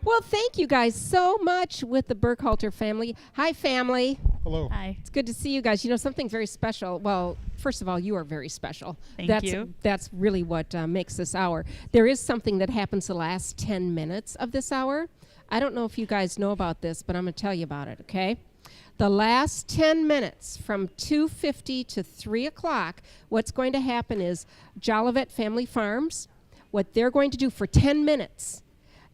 Well, thank you guys so much with the Burkhalter family. Hi, family. Hello. Hi. It's good to see you guys. You know, something very special. Well, first of all, you are very special. Thank you. That's really what makes this hour. There is something that happens the last 10 minutes of this hour. I don't know if you guys know about this, but I'm going to tell you about it, okay? The last 10 minutes from 2:50 to 3 o'clock, what's going to happen is Jolivet Family Farms, what they're going to do for 10 minutes,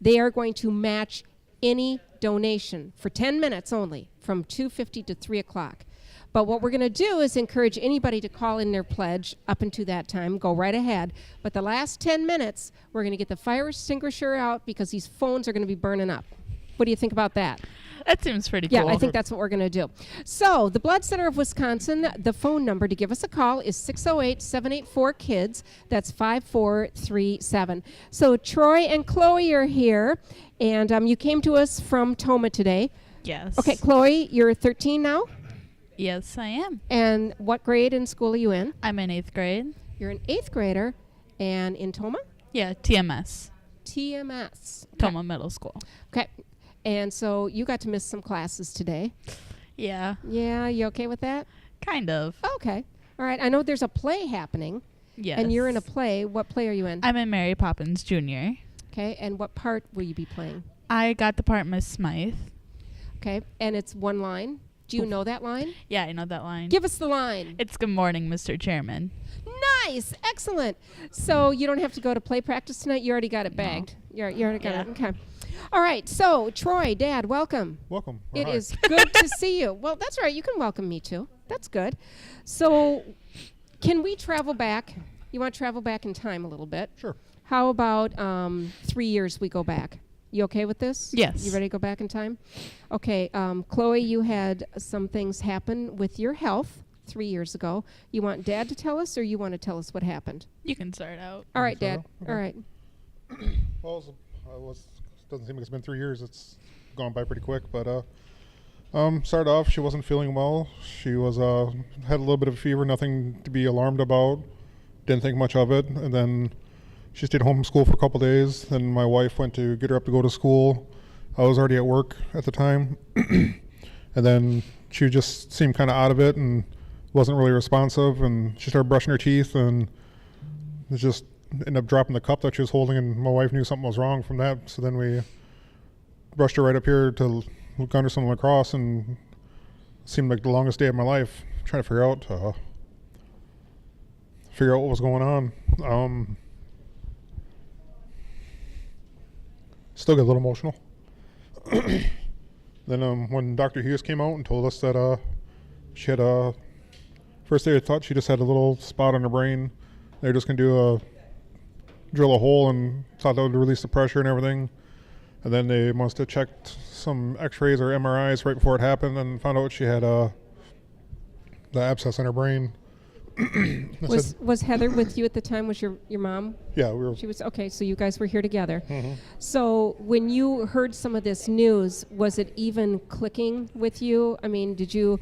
they are going to match any donation for 10 minutes only from 2:50 to 3 o'clock. But what we're going to do is encourage anybody to call in their pledge up until that time. Go right ahead. But the last 10 minutes, we're going to get the fire extinguisher out because these phones are going to be burning up. What do you think about that? That seems pretty Yeah, cool. I think that's what we're going to do. So the Blood Center of Wisconsin, the phone number to give us a call is 608-784-KIDS. That's 5437. So Troy and Chloe are here, and you came to us from Toma today. Yes. Okay, Chloe, you're 13 now? Yes, I am. And what grade in school are you in? I'm in 8th grade. You're an 8th grader, and in Toma? Yeah, TMS. TMS. Toma Middle School. Okay. And so you got to miss some classes today. Yeah, Yeah, you okay with that? kind of. Okay. All right. I know there's a play happening. Yes. And you're in a play. What play are you in? I'm in Mary Poppins Jr. Okay. And what part will you be playing? I got the part Miss Smythe. Okay. And it's one line. Do you know that line? Yeah, I know that line. Give us the line. It's good morning, Mr. Chairman. Nice. Excellent. So you don't have to go to play practice tonight. You already got it bagged. You already got it. Okay. All right. So Troy, Dad, welcome. Welcome. It Hi. is good to see you. Well, that's right. You can welcome me too. That's good. So can we travel back? You want to travel back in time a little bit? Sure. How about 3 years we go back? You okay with this? Yes. You ready to go back in time? Okay. Chloe, you had some things happen with your health 3 years ago. You want Dad to tell us, or you want to tell us what happened? You can start out. All right, start Dad. out? Okay. All right. Well, doesn't seem like it's been 3 years. It's gone by pretty quick. But started off, she wasn't feeling well. She was had a little bit of a fever, nothing to be alarmed about. Didn't think much of it. And then she stayed home from school for a couple days. Then my wife went to get her up to go to school. I was already at work at the time. And then she just seemed kind of out of it and wasn't really responsive. And she started brushing her teeth and it just ended up dropping the cup that she was holding, and my wife knew something was wrong from that. So then we rushed her right up here to Gunderson Lacrosse, and it seemed like the longest day of my life trying to figure out what was going on. Still get a little emotional. Then when Dr. Hughes came out and told us that she had first they thought she just had a little spot on her brain. They were just going to drill a hole and thought that would release the pressure and everything. And then they must have checked some x-rays or MRIs right before it happened and found out she had the abscess in her brain. Was Heather with you at the time? Was your mom? Yeah, we were. She was. Okay, so you guys were here together. Mhm. So when you heard some of this news, was it even clicking with you? I mean, did you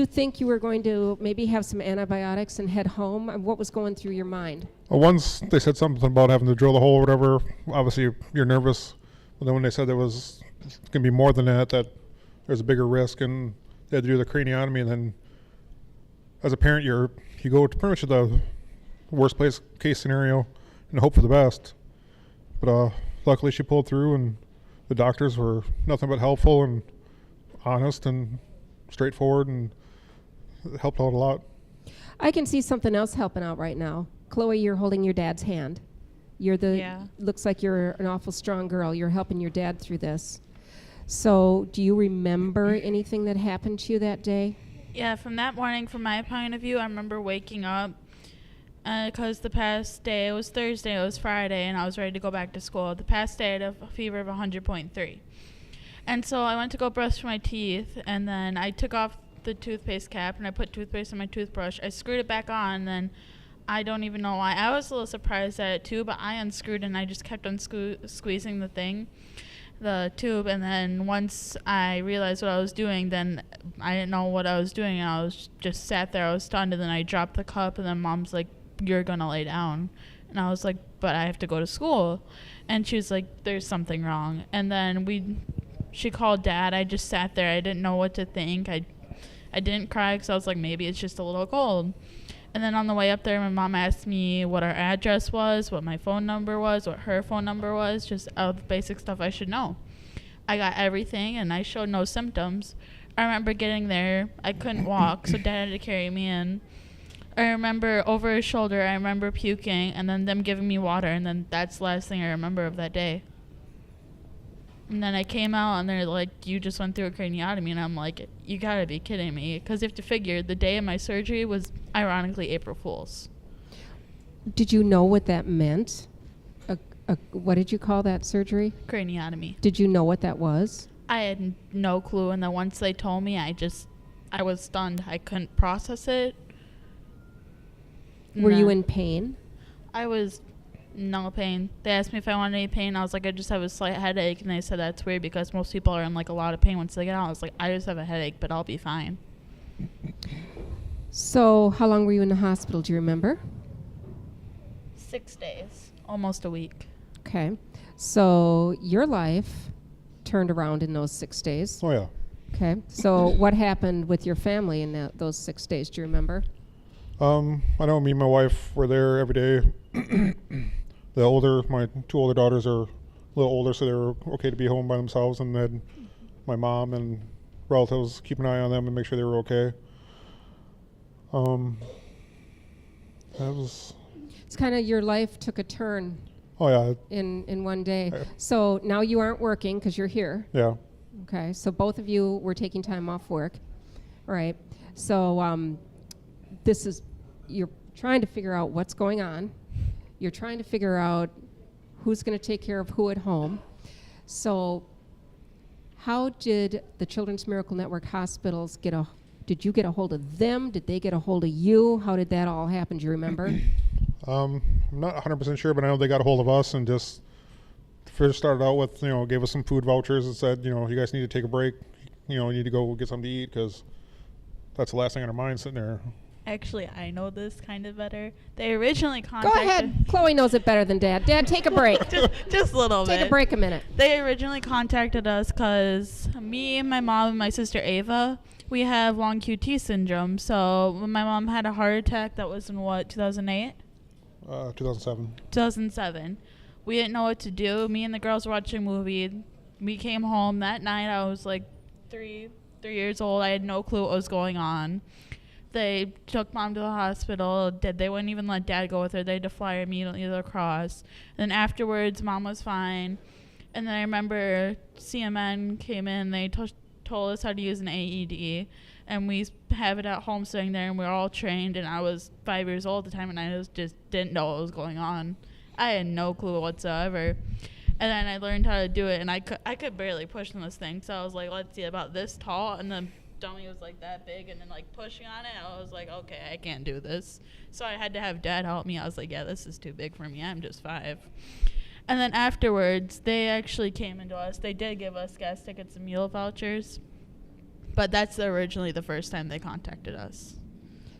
think you were going to maybe have some antibiotics and head home? What was going through your mind? Well, once they said something about having to drill the hole or whatever, obviously you're nervous. But then when they said there was going to be more than that there's a bigger risk and they had to do the craniotomy, and then as a parent you go to pretty much the worst case scenario and hope for the best. But luckily she pulled through, and the doctors were nothing but helpful and honest and straightforward, and it helped out a lot. I can see something else helping out right now. Chloe, you're holding your dad's hand. Yeah. Looks like you're an awful strong girl. You're helping your dad through this. So do you remember anything that happened to you that day? Yeah, from that morning, from my point of view, I remember waking up because the past day, it was Thursday, it was Friday, and I was ready to go back to school. The past day, I had a fever of 100.3. And so I went to go brush my teeth, and then I took off the toothpaste cap, and I put toothpaste on my toothbrush. I screwed it back on, and then I don't even know why. I was a little surprised at it, too, but I unscrewed, and I just kept on squeezing the tube, and then once I realized what I was doing, then I didn't know what I was doing, and I was just sat there. I was stunned, and then I dropped the cup, and then Mom's like, "You're gonna lay down," And I was like, but I have to go to school. And she was like, there's something wrong. And then she called Dad. I just sat there. I didn't know what to think. I didn't cry because I was like, maybe it's just a little cold. And then on the way up there, my mom asked me what our address was, what my phone number was, what her phone number was, just all the basic stuff I should know. I got everything, and I showed no symptoms. I remember getting there. I couldn't walk, so Dad had to carry me in. I remember over his shoulder, I remember puking, and then them giving me water, and then that's the last thing I remember of that day. And then I came out, and they're like, you just went through a craniotomy. And I'm like, you gotta be kidding me. Because you have to figure, the day of my surgery was ironically April Fool's. Did you know what that meant? What did you call that surgery? Craniotomy. Did you know what that was? I had no clue. And then once they told me, I was stunned. I couldn't process it. Were you in pain? I was no pain. They asked me if I wanted any pain. I was like, I just have a slight headache. And they said that's weird because most people are in like a lot of pain once they get out. I was like, I just have a headache, but I'll be fine. So how long were you in the hospital? Do you remember? 6 days. Almost a week. Okay. So your life turned around in those 6 days. Oh, yeah. Okay. So what happened with your family in those 6 days? Do you remember? I know me and my wife were there every day. My 2 older daughters are a little older, so they were okay to be home by themselves. And then my mom and relatives keep an eye on them and make sure they were okay. It's kind of your life took a turn. Oh, yeah. In one day. So now you aren't working because you're here. Yeah. Okay. So both of you were taking time off work. All right. So you're trying to figure out what's going on. You're trying to figure out who's going to take care of who at home. So how did the Children's Miracle Network hospitals did you get a hold of them? Did they get a hold of you? How did that all happen? Do you remember? I'm not 100% sure, but I know they got a hold of us and just first started out with, gave us some food vouchers and said, you guys need to take a break. You need to go get something to eat because that's the last thing on our mind sitting there. Actually, I know this kind of better. They originally contacted... Go ahead. Chloe knows it better than Dad. Dad, take a break. just a little bit. Take a break a minute. They originally contacted us because me and my mom and my sister Ava, we have long QT syndrome. So when my mom had a heart attack, that was in 2008? 2007. 2007. We didn't know what to do. Me and the girls were watching a movie. We came home that night. I was like 3 years old. I had no clue what was going on. They took Mom to the hospital. They wouldn't even let Dad go with her. They had to fly her immediately to La Crosse. And then afterwards, Mom was fine. And then I remember CMN came in. They told us how to use an AED. And we have it at home sitting there, and we were all trained. And I was 5 years old at the time, and I just didn't know what was going on. I had no clue whatsoever. And then I learned how to do it, and I could barely push on this thing. So I was like, let's see, about this tall. And then dummy was like that big, and then like pushing on it, I was like, okay, I can't do this. So I had to have Dad help me. I was like, yeah, this is too big for me. I'm just 5. And then afterwards, they actually came into us. They did give us gas tickets and meal vouchers, but that's originally the first time they contacted us.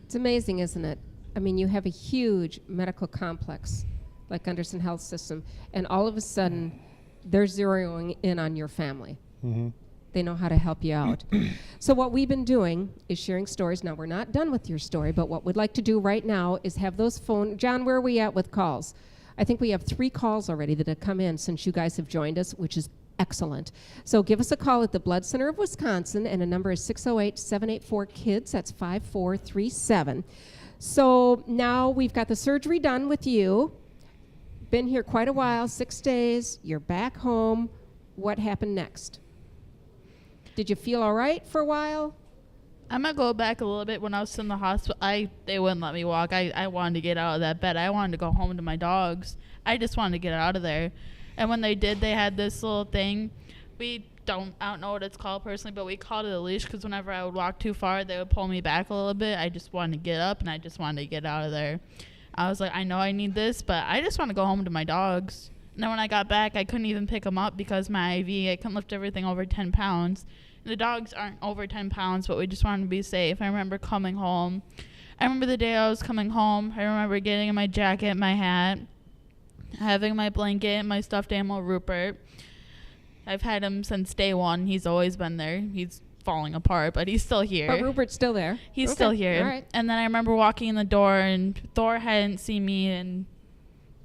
It's amazing, isn't it? I mean, you have a huge medical complex like Gunderson Health System, and all of a sudden, they're zeroing in on your family. Mm-hmm. They know how to help you out. So what we've been doing is sharing stories. Now, we're not done with your story, but what we'd like to do right now is have those John, where are we at with calls? I think we have 3 calls already that have come in since you guys have joined us, which is excellent. So give us a call at the Blood Center of Wisconsin, and the number is 608-784-KIDS. That's 5437. So now we've got the surgery done with you. Been here quite a while, 6 days. You're back home. What happened next? Did you feel all right for a while? I'm going to go back a little bit. When I was in the hospital, they wouldn't let me walk. I wanted to get out of that bed. I wanted to go home to my dogs. I just wanted to get out of there. And when they did, they had this little thing. I don't know what it's called personally, but we called it a leash because whenever I would walk too far, they would pull me back a little bit. I just wanted to get up, and I just wanted to get out of there. I was like, I know I need this, but I just want to go home to my dogs. And then when I got back, I couldn't even pick them up because my IV, I couldn't lift everything over 10 pounds. The dogs aren't over 10 pounds, but we just wanted to be safe. I remember coming home. I remember the day I was coming home. I remember getting in my jacket, my hat, having my blanket, my stuffed animal Rupert. I've had him since day one. He's always been there. He's falling apart, but he's still here. But Rupert's still there. He's Okay, still here. all right. And then I remember walking in the door, and Thor hadn't seen me in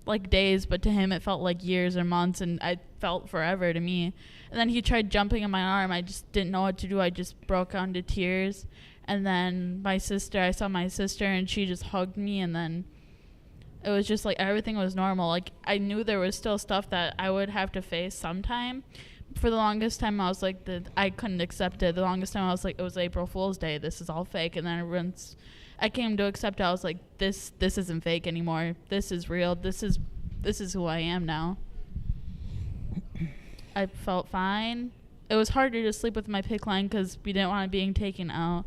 like days, but to him it felt like years or months, and I felt forever to me. And then he tried jumping in my arm. I just didn't know what to do. I just broke out into tears. And then I saw my sister, and she just hugged me, and then it was just like everything was normal. Like, I knew there was still stuff that I would have to face sometime. For the longest time, I was like, I couldn't accept it. The longest time, I was like, it was April Fool's Day. This is all fake. And then once I came to accept it, I was like, this isn't fake anymore. This is real. This is who I am now. I felt fine. It was harder to sleep with my PICC line because we didn't want it being taken out.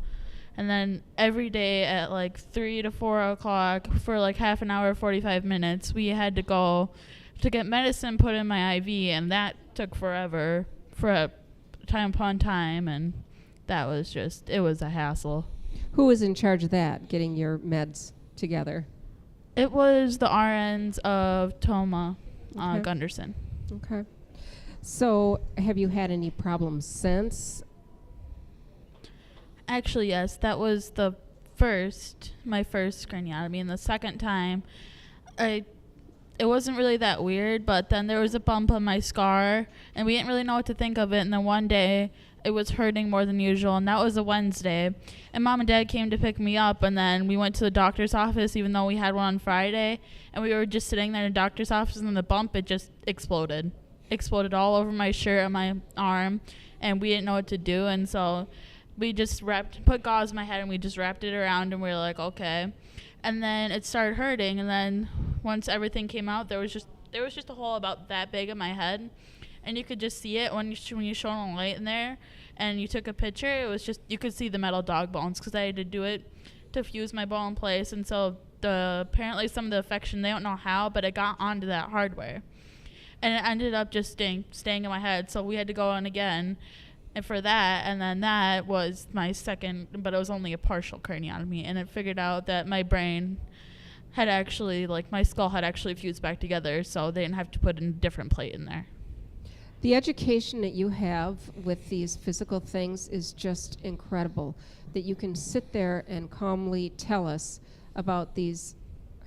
And then every day at like 3 to 4 o'clock for like half an hour, 45 minutes, we had to go to get medicine put in my IV, and that took forever for a time upon time, and that was just, it was a hassle. Who was in charge of that, getting your meds together? It was the RNs of Toma Okay. Gunderson. Okay. So have you had any problems since? Actually, yes, that was my first craniotomy, and the second time, it wasn't really that weird, but then there was a bump on my scar, and we didn't really know what to think of it, and then one day, it was hurting more than usual, and that was a Wednesday, and Mom and Dad came to pick me up, and then we went to the doctor's office, even though we had one on Friday, and we were just sitting there in the doctor's office, and then the bump, it just exploded all over my shirt and my arm, and we didn't know what to do, and so we just put gauze in my head, and we just wrapped it around, and we were like, okay. And then it started hurting, and then once everything came out, there was just a hole about that big in my head, and you could just see it when you shone a light in there, and you took a picture. It was just, you could see the metal dog bones because I had to do it to fuse my bone in place, and so apparently some of the infection, they don't know how, but it got onto that hardware, and it ended up just staying in my head. So we had to go in again. And for that, and then that was my second, but it was only a partial craniotomy, and it figured out that my brain had actually, like, my skull had actually fused back together, so they didn't have to put a different plate in there. The education that you have with these physical things is just incredible, that you can sit there and calmly tell us about these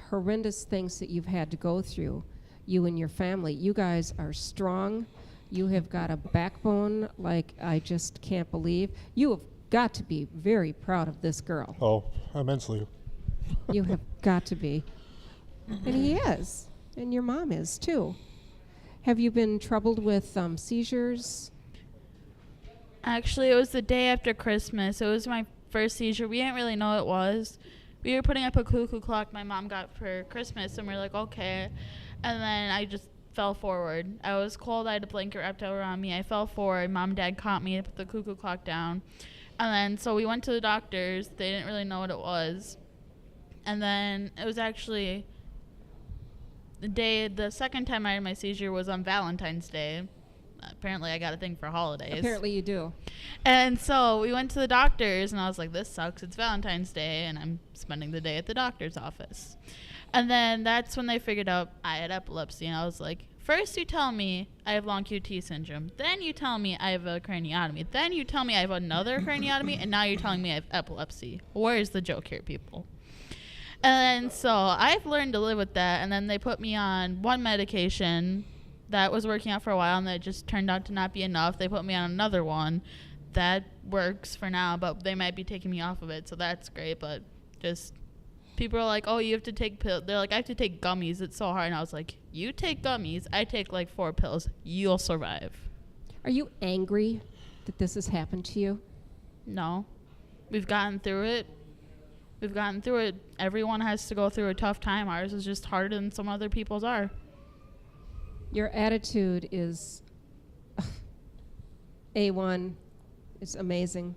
horrendous things that you've had to go through, you and your family. You guys are strong. You have got a backbone like I just can't believe. You have got to be very proud of this girl. Oh, immensely. You have got to be. And he is. And your mom is, too. Have you been troubled with seizures? Actually, it was the day after Christmas. It was my first seizure. We didn't really know what it was. We were putting up a cuckoo clock my mom got for Christmas, and we were like, okay. And then I just fell forward. I was cold. I had a blanket wrapped around me. I fell forward. Mom and Dad caught me. I put the cuckoo clock down. And then, so we went to the doctors. They didn't really know what it was. And then it was actually the second time I had my seizure was on Valentine's Day. Apparently I got a thing for holidays. Apparently you do. And so we went to the doctors, and I was like, this sucks. It's Valentine's Day, and I'm spending the day at the doctor's office. And then that's when they figured out I had epilepsy, and I was like, first you tell me I have long QT syndrome, then you tell me I have a craniotomy, then you tell me I have another craniotomy, and now you're telling me I have epilepsy. Where's the joke here, people? And so I've learned to live with that, and then they put me on one medication that was working out for a while, and that just turned out to not be enough. They put me on another one that works for now, but they might be taking me off of it, so that's great, but just people are like, oh, you have to take pills. They're like, I have to take gummies. It's so hard. And I was like, you take gummies. I take like 4 pills. You'll survive. Are you angry that this has happened to you? No. We've gotten through it. Everyone has to go through a tough time. Ours is just harder than some other people's are. Your attitude is A1. It's amazing.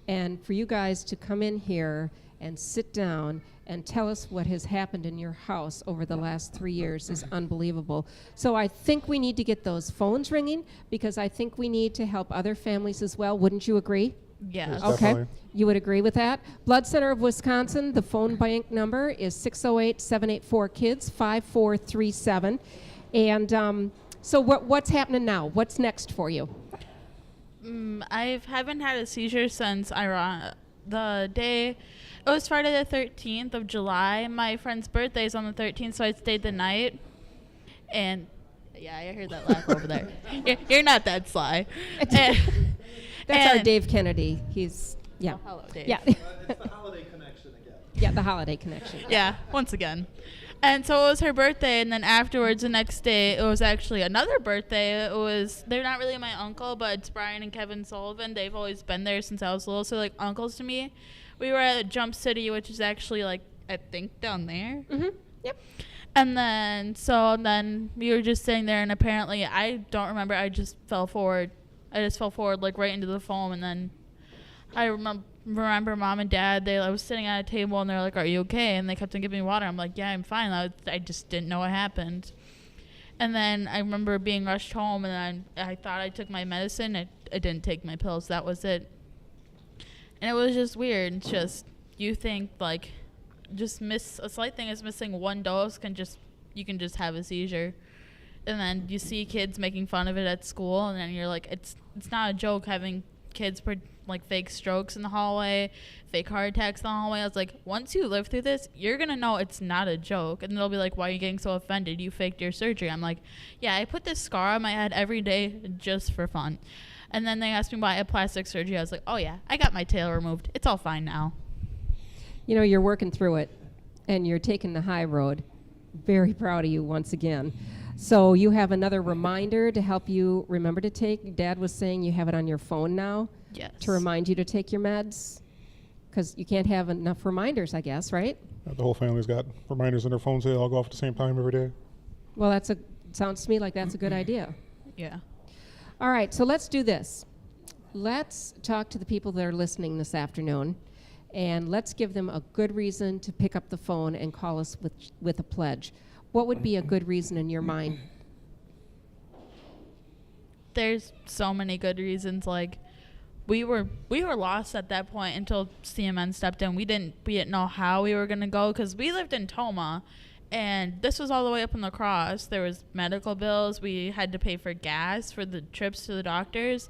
And for you guys to come in here and sit down and tell us what has happened in your house over the last 3 years is unbelievable. So I think we need to get those phones ringing, because I think we need to help other families as well. Wouldn't you agree? Yeah. Yes. Okay. Definitely. You would agree with that? Blood Center of Wisconsin, the phone bank number is 608-784-KIDS, 5437. And so what's happening now? What's next for you? I haven't had a seizure since the day. It was Friday the 13th of July. My friend's birthday is on the 13th, so I stayed the night. And yeah, I heard that laugh over there. You're not that sly. That's our Dave Kennedy. He's, yeah. Oh, hello, Dave. Yeah. It's the holiday connection again. Yeah, the holiday connection. Yeah, once again. And so it was her birthday, and then afterwards, the next day, it was actually another birthday. They're not really my uncle, but it's Brian and Kevin Sullivan. They've always been there since I was little, so like uncles to me. We were at Jump City, which is actually like, I think down there. Mm-hmm. Yep. And then we were just sitting there, and apparently, I don't remember, I just fell forward. Like right into the foam, and then I remember Mom and Dad, I was sitting at a table, and they're like, "Are you okay?" And they kept on giving me water. I'm like, "Yeah, I'm fine." I just didn't know what happened. And then I remember being rushed home, and then I thought I took my medicine. I didn't take my pills. That was it. And it was just weird. It's just, you think, like, just a slight thing is missing one dose you can just have a seizure. And then you see kids making fun of it at school, and then you're like, it's not a joke having kids like fake strokes in the hallway, fake heart attacks in the hallway. I was like, once you live through this, you're gonna know it's not a joke. And they'll be like, why are you getting so offended? You faked your surgery. I'm like, yeah, I put this scar on my head every day just for fun. And then they asked me why I had plastic surgery. I was like, oh yeah, I got my tail removed. It's all fine now. You know, you're working through it, and you're taking the high road. Very proud of you once again. So you have another reminder to help you remember to take. Dad was saying you have it on your phone now. Yes. To remind you to take your meds, because you can't have enough reminders, I guess, right? The whole family's got reminders on their phones. They all go off at the same time every day. Well, sounds to me like that's a good idea. Yeah. All right, so let's do this. Let's talk to the people that are listening this afternoon, and let's give them a good reason to pick up the phone and call us with a pledge. What would be a good reason in your mind? There's so many good reasons. Like, we were lost at that point until CMN stepped in. We didn't know how we were gonna go, because we lived in Toma, and this was all the way up in La Crosse. There was medical bills. We had to pay for gas for the trips to the doctors,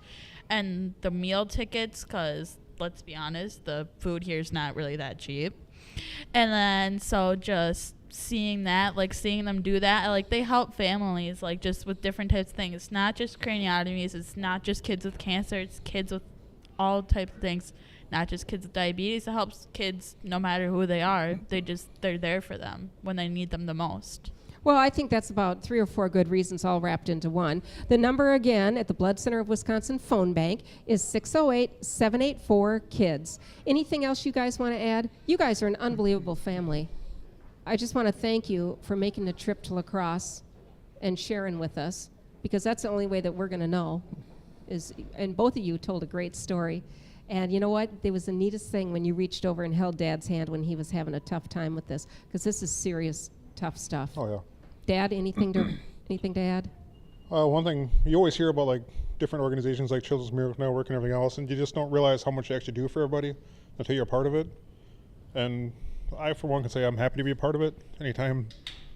and the meal tickets, because let's be honest, the food here is not really that cheap. And then so just seeing them do that, like, they help families, like, just with different types of things. It's not just craniotomies, it's not just kids with cancer, it's kids with all types of things, not just kids with diabetes. It helps kids no matter who they are. They're there for them when they need them the most. Well, I think that's about 3 or 4 good reasons all wrapped into one. The number again at the Blood Center of Wisconsin phone bank is 608-784-KIDS. Anything else you guys want to add? You guys are an unbelievable family. I just want to thank you for making the trip to La Crosse and sharing with us, because that's the only way that we're going to know. And both of you told a great story. And you know what? It was the neatest thing when you reached over and held Dad's hand when he was having a tough time with this, because this is serious, tough stuff. Oh, yeah. Dad, anything to add? One thing, you always hear about, like, different organizations like Children's Miracle Network and everything else, and you just don't realize how much you actually do for everybody until you're a part of it. And I, for one, can say I'm happy to be a part of it. Anytime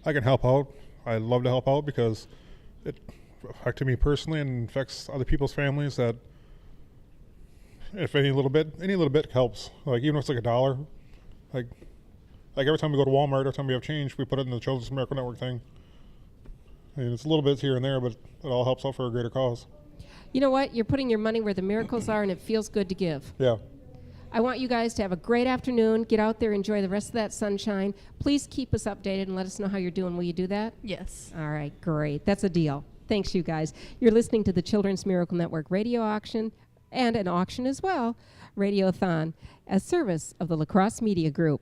I can help out, I love to help out, because it affected me personally and affects other people's families. That if any little bit helps, like, even if it's like $1, like every time we go to Walmart, every time we have change, we put it in the Children's Miracle Network thing. And it's a little bit here and there, but it all helps out for a greater cause. You know what? You're putting your money where the miracles are, and it feels good to give. Yeah. I want you guys to have a great afternoon. Get out there, enjoy the rest of that sunshine. Please keep us updated and let us know how you're doing. Will you do that? Yes. All right, great. That's a deal. Thanks, you guys. You're listening to the Children's Miracle Network radio auction, and an auction as well, Radiothon, a service of the La Crosse Media Group.